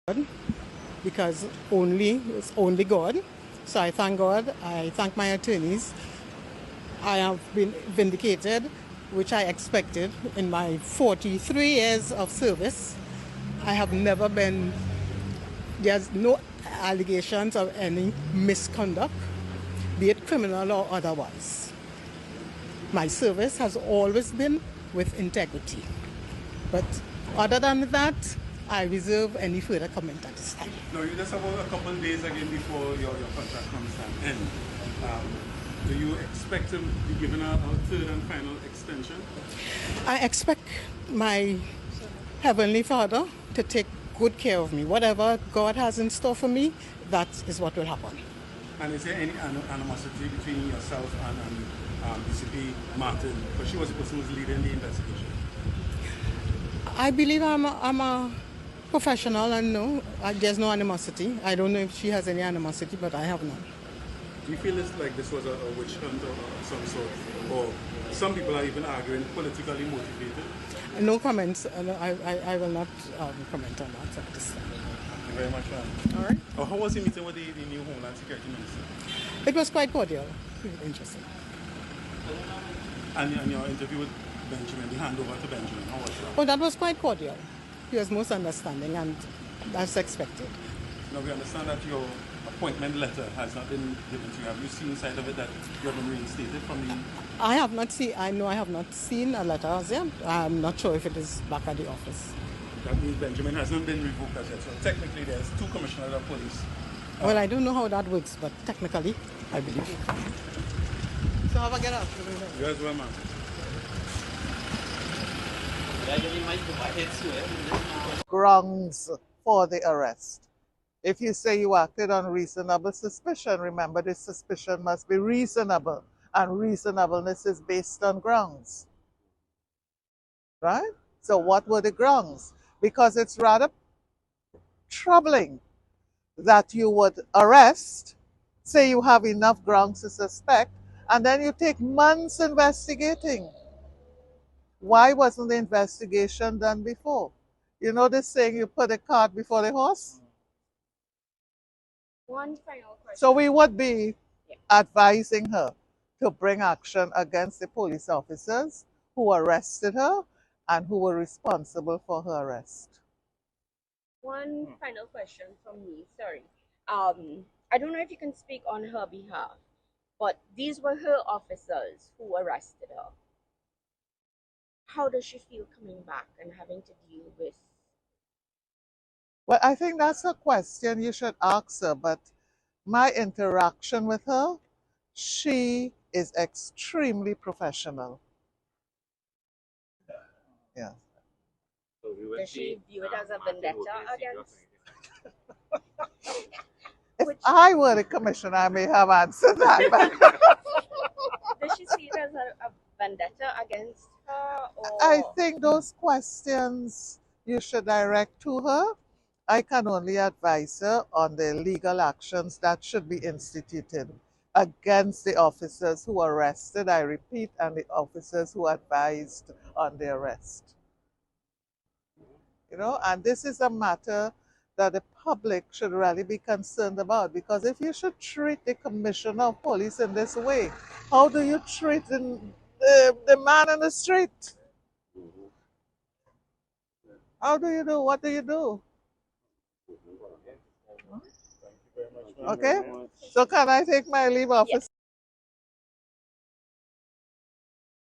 because it's only God. So I thank God. I thank my attorneys. I have been vindicated, which I expected in my 43 years of service. I have never been, there's no allegations of any misconduct, be it criminal or otherwise. My service has always been with integrity. But other than that, I reserve any further comment at this time. No, you just have a couple of days again before your contract comes to an end. Do you expect to be given a third and final extension? I expect my Heavenly Father to take good care of me. Whatever God has in store for me, that is what will happen. And is there any animosity between yourself and DCP Martin? Because she was the person who was leading the investigation. I believe I'm a professional, and no, there's no animosity. I don't know if she has any animosity, but I have none. Do you feel like this was a witch hunt of some sort? Or some people are even arguing politically motivated? No comments. I will not comment on that at this time. Thank you very much, ma'am. All right. Oh, how was your meeting with the new Homeland Security Minister? It was quite cordial. Interesting. And your interview with Benjamin, the handover to Benjamin, how was that? Oh, that was quite cordial. He was most understanding, and that's expected. Now, we understand that your appointment letter has not been given to you. Have you seen inside of it that you have been reinstated from the... I have not seen, I know I have not seen a letter as yet. I'm not sure if it is back at the office. That means Benjamin hasn't been revoked as yet. So technically there's two commissioners of police. Well, I don't know how that works, but technically, I believe. So have a get up. You as well, man. Grounds for the arrest. If you say you acted on reasonable suspicion, remember this suspicion must be reasonable, and reasonableness is based on grounds. Right? So what were the grounds? Because it's rather troubling that you would arrest, say you have enough grounds to suspect, and then you take months investigating. Why wasn't the investigation done before? You know this saying, you put the cart before the horse? One final question. So we would be advising her to bring action against the police officers who arrested her and who were responsible for her arrest. One final question from me, sorry. I don't know if you can speak on her behalf, but these were her officers who arrested her. How does she feel coming back and having to deal with? Well, I think that's a question you should ask her, but my interaction with her, she is extremely professional. Yeah. Does she view it as a vendetta against? If I were the commissioner, I may have answered that. But Does she see it as a vendetta against her? Or? I think those questions you should direct to her. I can only advise her on the legal actions that should be instituted against the officers who arrested, I repeat, and the officers who advised on the arrest. You know, and this is a matter that the public should really be concerned about, because if you should treat the commissioner of police in this way, how do you treat the man in the street? How do you do? What do you do? Okay, so can I take my leave, officer?